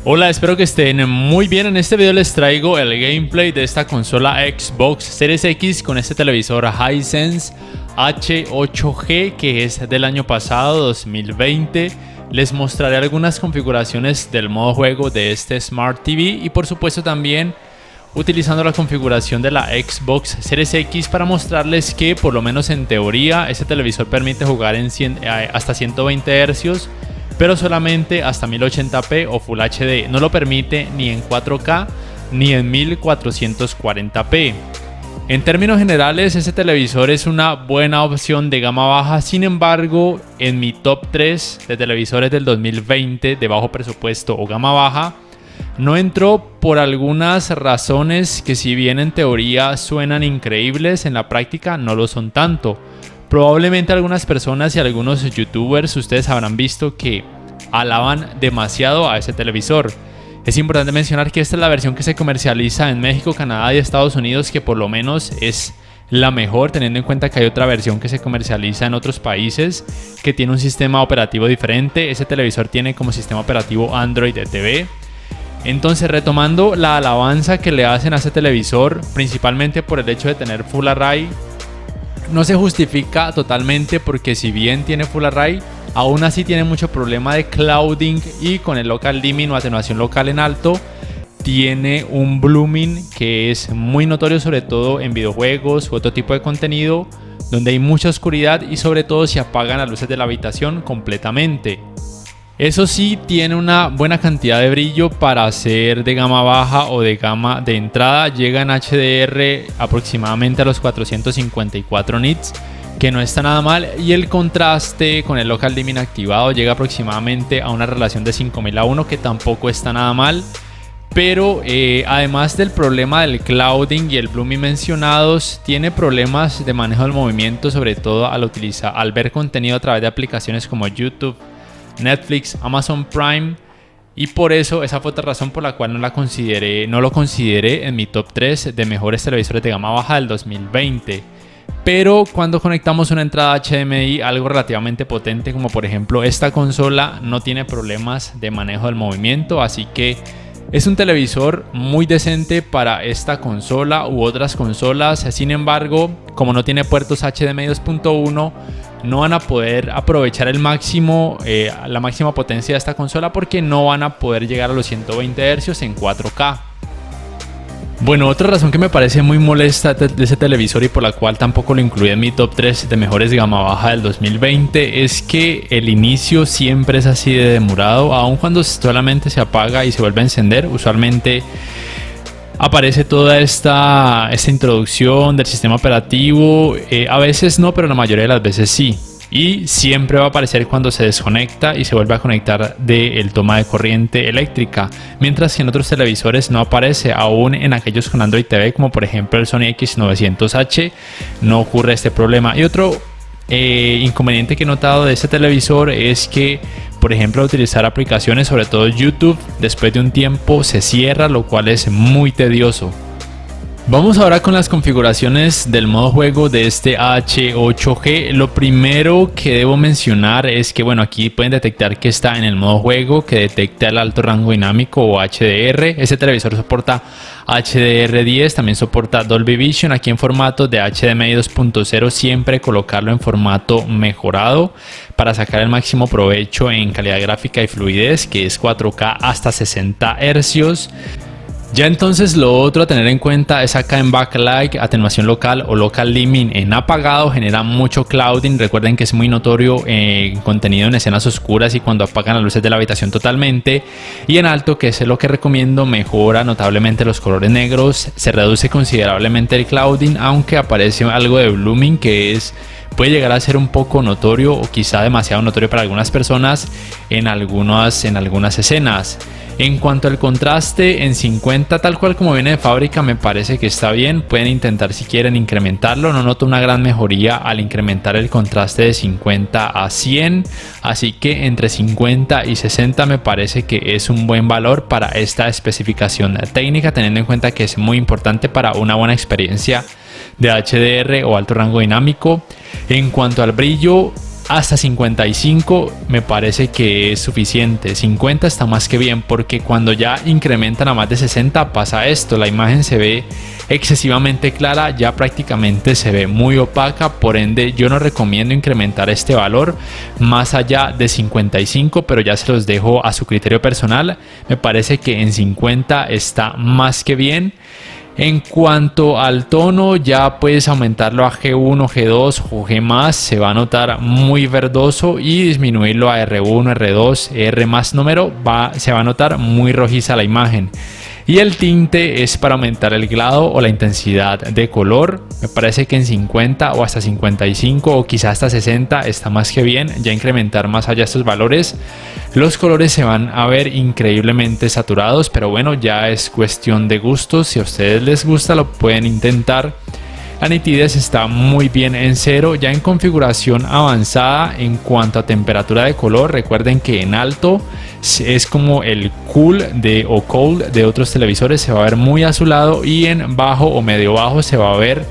Hola, espero que estén muy bien. En este video les traigo el gameplay de esta consola Xbox Series X con este televisor Hisense H8G que es del año pasado, 2020. Les mostraré algunas configuraciones del modo juego de este Smart TV y por supuesto también utilizando la configuración de la Xbox Series X para mostrarles que por lo menos en teoría este televisor permite jugar en hasta 120 Hz, pero solamente hasta 1080p o Full HD. No lo permite ni en 4K ni en 1440p. En términos generales, este televisor es una buena opción de gama baja. Sin embargo, en mi top 3 de televisores del 2020 de bajo presupuesto o gama baja, no entró por algunas razones que, si bien en teoría suenan increíbles, en la práctica no lo son tanto. Probablemente algunas personas y algunos youtubers ustedes habrán visto que alaban demasiado a ese televisor. Es importante mencionar que esta es la versión que se comercializa en México, Canadá y Estados Unidos, que por lo menos es la mejor, teniendo en cuenta que hay otra versión que se comercializa en otros países que tiene un sistema operativo diferente. Ese televisor tiene como sistema operativo Android TV. Entonces, retomando la alabanza que le hacen a este televisor, principalmente por el hecho de tener Full Array, no se justifica totalmente, porque si bien tiene Full Array, aún así tiene mucho problema de clouding, y con el local dimming o atenuación local en alto tiene un blooming que es muy notorio, sobre todo en videojuegos u otro tipo de contenido donde hay mucha oscuridad y sobre todo si apagan las luces de la habitación completamente. Eso sí, tiene una buena cantidad de brillo para ser de gama baja o de gama de entrada. Llega en HDR aproximadamente a los 454 nits, que no está nada mal, y el contraste con el local dimming activado llega aproximadamente a una relación de 5000:1, que tampoco está nada mal. Pero además del problema del clouding y el blooming mencionados, tiene problemas de manejo del movimiento, sobre todo al ver contenido a través de aplicaciones como YouTube, Netflix, Amazon Prime, y por eso esa fue otra razón por la cual no lo consideré en mi top 3 de mejores televisores de gama baja del 2020. Pero cuando conectamos una entrada HDMI, algo relativamente potente como por ejemplo esta consola, no tiene problemas de manejo del movimiento, así que es un televisor muy decente para esta consola u otras consolas. Sin embargo, como no tiene puertos HDMI 2.1, no van a poder aprovechar la máxima potencia de esta consola, porque no van a poder llegar a los 120 Hz en 4K. Bueno, otra razón que me parece muy molesta de ese televisor y por la cual tampoco lo incluí en mi top 3 de mejores de gama baja del 2020 es que el inicio siempre es así de demorado. Aun cuando solamente se apaga y se vuelve a encender, usualmente aparece toda esta introducción del sistema operativo. A veces no, pero la mayoría de las veces sí. Y siempre va a aparecer cuando se desconecta y se vuelve a conectar del toma de corriente eléctrica, mientras que en otros televisores no aparece. Aún en aquellos con Android TV, como por ejemplo el Sony X900H, no ocurre este problema. Y otro inconveniente que he notado de este televisor es que, por ejemplo, al utilizar aplicaciones, sobre todo YouTube, después de un tiempo se cierra, lo cual es muy tedioso. Vamos ahora con las configuraciones del modo juego de este H8G. Lo primero que debo mencionar es que, bueno, aquí pueden detectar que está en el modo juego, que detecta el alto rango dinámico o HDR. Este televisor soporta HDR10, también soporta Dolby Vision. Aquí en formato de HDMI 2.0, siempre colocarlo en formato mejorado para sacar el máximo provecho en calidad gráfica y fluidez, que es 4K hasta 60 Hz. Ya entonces lo otro a tener en cuenta es acá en backlight, atenuación local o local dimming en apagado, genera mucho clouding. Recuerden que es muy notorio en contenido en escenas oscuras y cuando apagan las luces de la habitación totalmente. Y en alto, que es lo que recomiendo, mejora notablemente los colores negros, se reduce considerablemente el clouding, aunque aparece algo de blooming que puede llegar a ser un poco notorio o quizá demasiado notorio para algunas personas en algunas escenas. En cuanto al contraste, en 50, tal cual como viene de fábrica, me parece que está bien. Pueden intentar si quieren incrementarlo. No noto una gran mejoría al incrementar el contraste de 50 a 100. Así que entre 50 y 60 me parece que es un buen valor para esta especificación técnica, teniendo en cuenta que es muy importante para una buena experiencia de HDR o alto rango dinámico. En cuanto al brillo, hasta 55 me parece que es suficiente. 50 está más que bien, porque cuando ya incrementan a más de 60 pasa esto, la imagen se ve excesivamente clara, ya prácticamente se ve muy opaca. Por ende yo no recomiendo incrementar este valor más allá de 55, pero ya se los dejo a su criterio personal. Me parece que en 50 está más que bien. En cuanto al tono, ya puedes aumentarlo a G1, G2 o G+, se va a notar muy verdoso, y disminuirlo a R1, R2, R más número, se va a notar muy rojiza la imagen. Y el tinte es para aumentar el grado o la intensidad de color. Me parece que en 50 o hasta 55 o quizás hasta 60 está más que bien. Ya incrementar más allá estos valores, los colores se van a ver increíblemente saturados, pero bueno, ya es cuestión de gustos. Si a ustedes les gusta, lo pueden intentar. La nitidez está muy bien en 0. Ya en configuración avanzada, en cuanto a temperatura de color, recuerden que en alto es como el cool o cold de otros televisores, se va a ver muy azulado, y en bajo o medio bajo se va a ver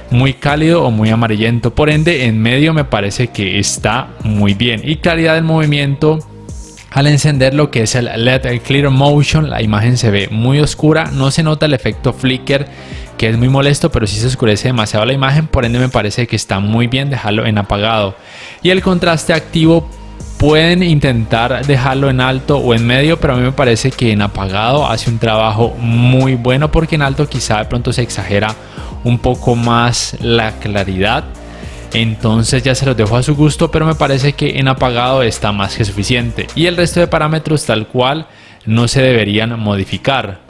muy cálido o muy amarillento. Por ende en medio me parece que está muy bien. Y claridad del movimiento, al encender lo que es el LED Clear Motion, la imagen se ve muy oscura, no se nota el efecto flicker, que es muy molesto, pero sí se oscurece demasiado la imagen. Por ende me parece que está muy bien dejarlo en apagado. Y el contraste activo, pueden intentar dejarlo en alto o en medio, pero a mí me parece que en apagado hace un trabajo muy bueno, porque en alto quizá de pronto se exagera un poco más la claridad. Entonces ya se los dejo a su gusto, pero me parece que en apagado está más que suficiente. Y el resto de parámetros tal cual no se deberían modificar.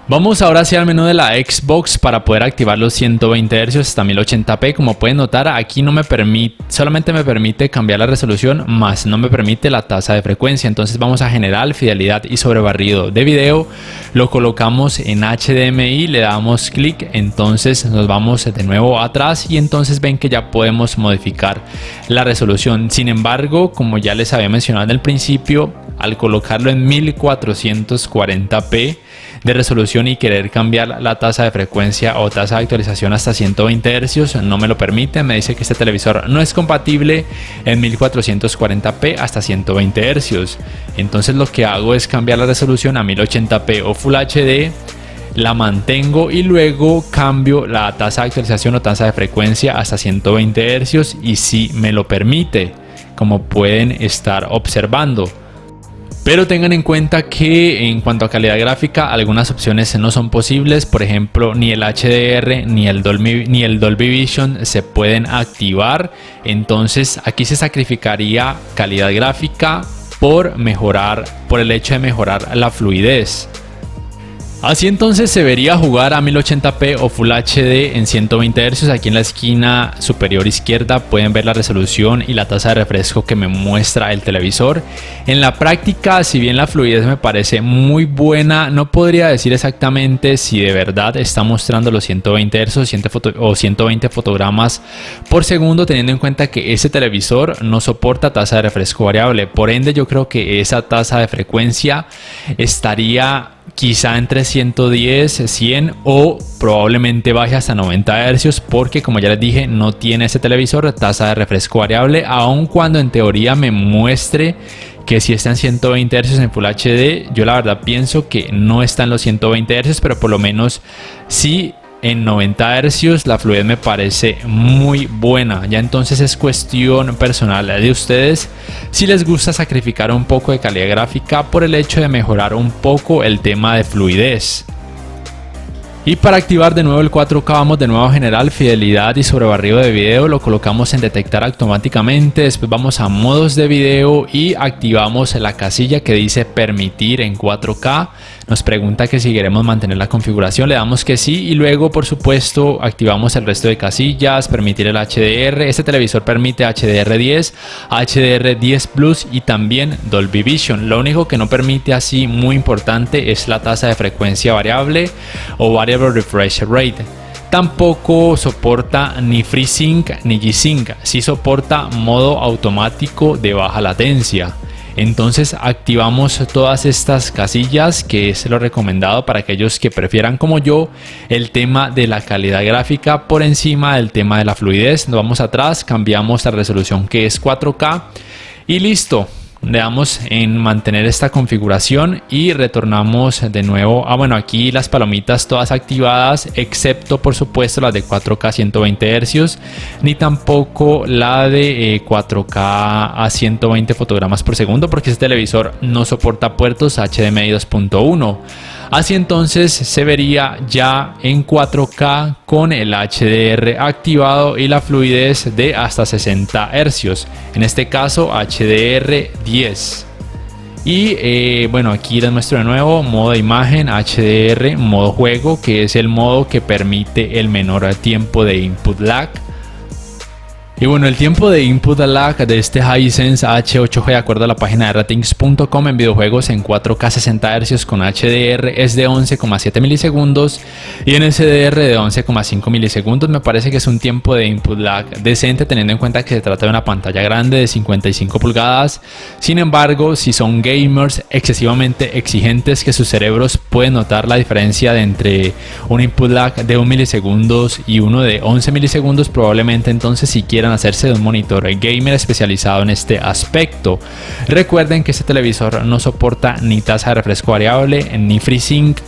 Vamos ahora hacia el menú de la Xbox para poder activar los 120 Hz hasta 1080p. Como pueden notar, aquí no me permite, solamente me permite cambiar la resolución, más no me permite la tasa de frecuencia. Entonces vamos a general, fidelidad y sobrebarrido de video. Lo colocamos en HDMI, le damos clic, entonces nos vamos de nuevo atrás y entonces ven que ya podemos modificar la resolución. Sin embargo, como ya les había mencionado en el principio, al colocarlo en 1440p de resolución y querer cambiar la tasa de frecuencia o tasa de actualización hasta 120 Hz, no me lo permite. Me dice que este televisor no es compatible en 1440p hasta 120 Hz. Entonces lo que hago es cambiar la resolución a 1080p o Full HD, la mantengo y luego cambio la tasa de actualización o tasa de frecuencia hasta 120 Hz, y sí me lo permite, como pueden estar observando. Pero tengan en cuenta que en cuanto a calidad gráfica, algunas opciones no son posibles. Por ejemplo, ni el HDR ni el Dolby Vision se pueden activar. Entonces aquí se sacrificaría calidad gráfica por el hecho de mejorar la fluidez. Así entonces se vería jugar a 1080p o Full HD en 120 Hz. Aquí en la esquina superior izquierda pueden ver la resolución y la tasa de refresco que me muestra el televisor. En la práctica, si bien la fluidez me parece muy buena, no podría decir exactamente si de verdad está mostrando los 120 Hz o 120 fotogramas por segundo, teniendo en cuenta que ese televisor no soporta tasa de refresco variable. Por ende yo creo que esa tasa de frecuencia estaría quizá entre 110, 100 o probablemente baje hasta 90 Hz, porque como ya les dije, no tiene ese televisor tasa de refresco variable, aun cuando en teoría me muestre que si está en 120 Hz en Full HD. Yo la verdad pienso que no está en los 120 Hz, pero por lo menos sí en 90 Hz la fluidez me parece muy buena. Ya entonces es cuestión personal de ustedes si les gusta sacrificar un poco de calidad gráfica por el hecho de mejorar un poco el tema de fluidez. Y para activar de nuevo el 4K vamos de nuevo a general, fidelidad y sobrebarrido de video, lo colocamos en detectar automáticamente. Después vamos a modos de video y activamos la casilla que dice permitir en 4K. Nos pregunta que si queremos mantener la configuración, le damos que sí, y luego por supuesto activamos el resto de casillas, permitir el HDR. Este televisor permite HDR10, HDR10 Plus y también Dolby Vision. Lo único que no permite, así muy importante, es la tasa de frecuencia variable o variable refresh rate. Tampoco soporta ni FreeSync ni G-Sync, sí soporta modo automático de baja latencia. Entonces activamos todas estas casillas, que es lo recomendado para aquellos que prefieran, como yo, el tema de la calidad gráfica por encima del tema de la fluidez. Nos vamos atrás, cambiamos la resolución, que es 4K, y listo. Le damos en mantener esta configuración y retornamos de nuevo. Bueno, aquí las palomitas todas activadas, excepto por supuesto las de 4K 120 Hz, ni tampoco la de 4K a 120 fotogramas por segundo, porque este televisor no soporta puertos HDMI 2.1. Así entonces se vería ya en 4K con el HDR activado y la fluidez de hasta 60 Hz, en este caso HDR 10. Y bueno, aquí les muestro de nuevo modo de imagen, HDR, modo juego, que es el modo que permite el menor tiempo de input lag. Y bueno, el tiempo de input lag de este Hisense H8G, de acuerdo a la página de ratings.com, en videojuegos en 4K 60 Hz con HDR es de 11,7 milisegundos y en SDR de 11,5 milisegundos. Me parece que es un tiempo de input lag decente, teniendo en cuenta que se trata de una pantalla grande de 55 pulgadas. Sin embargo, si son gamers excesivamente exigentes, que sus cerebros pueden notar la diferencia de entre un input lag de 1 milisegundos y uno de 11 milisegundos, probablemente entonces si quieren hacerse de un monitor gamer especializado en este aspecto. Recuerden que este televisor no soporta ni tasa de refresco variable, ni FreeSync,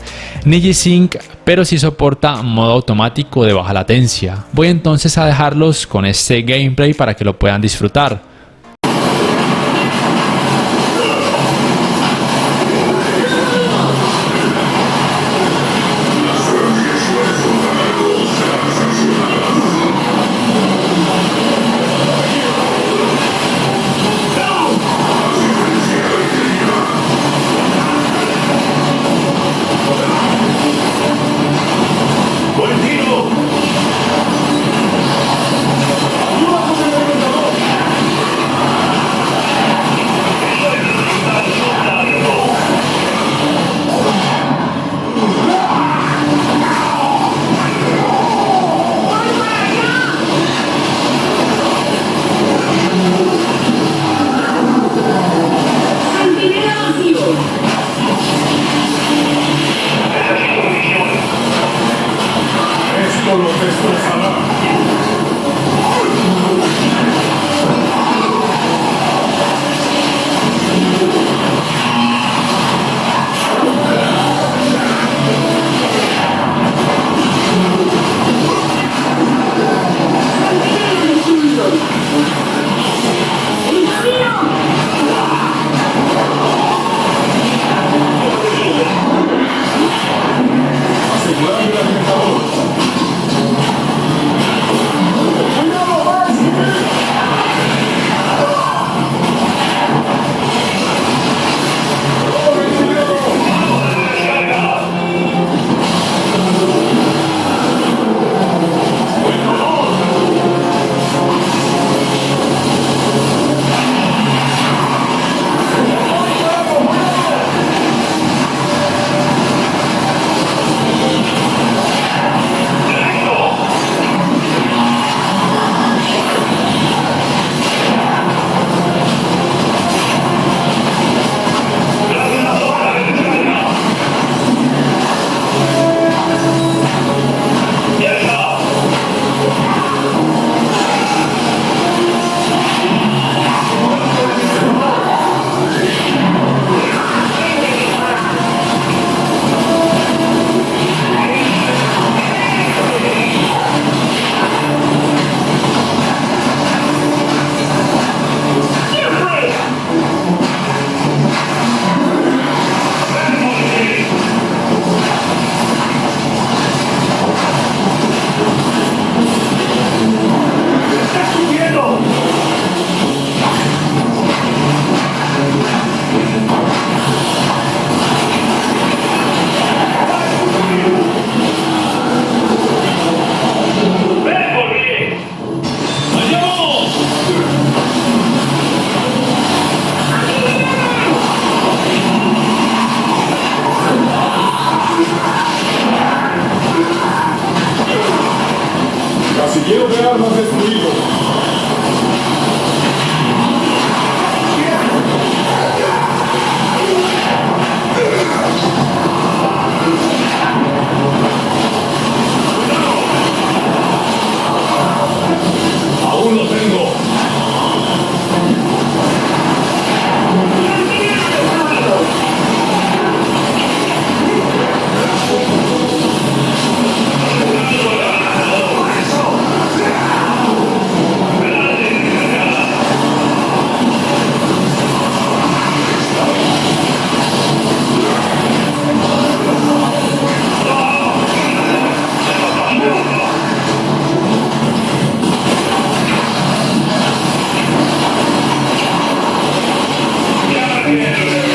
ni G-Sync, pero sí soporta modo automático de baja latencia. Voy entonces a dejarlos con este gameplay para que lo puedan disfrutar. Yeah.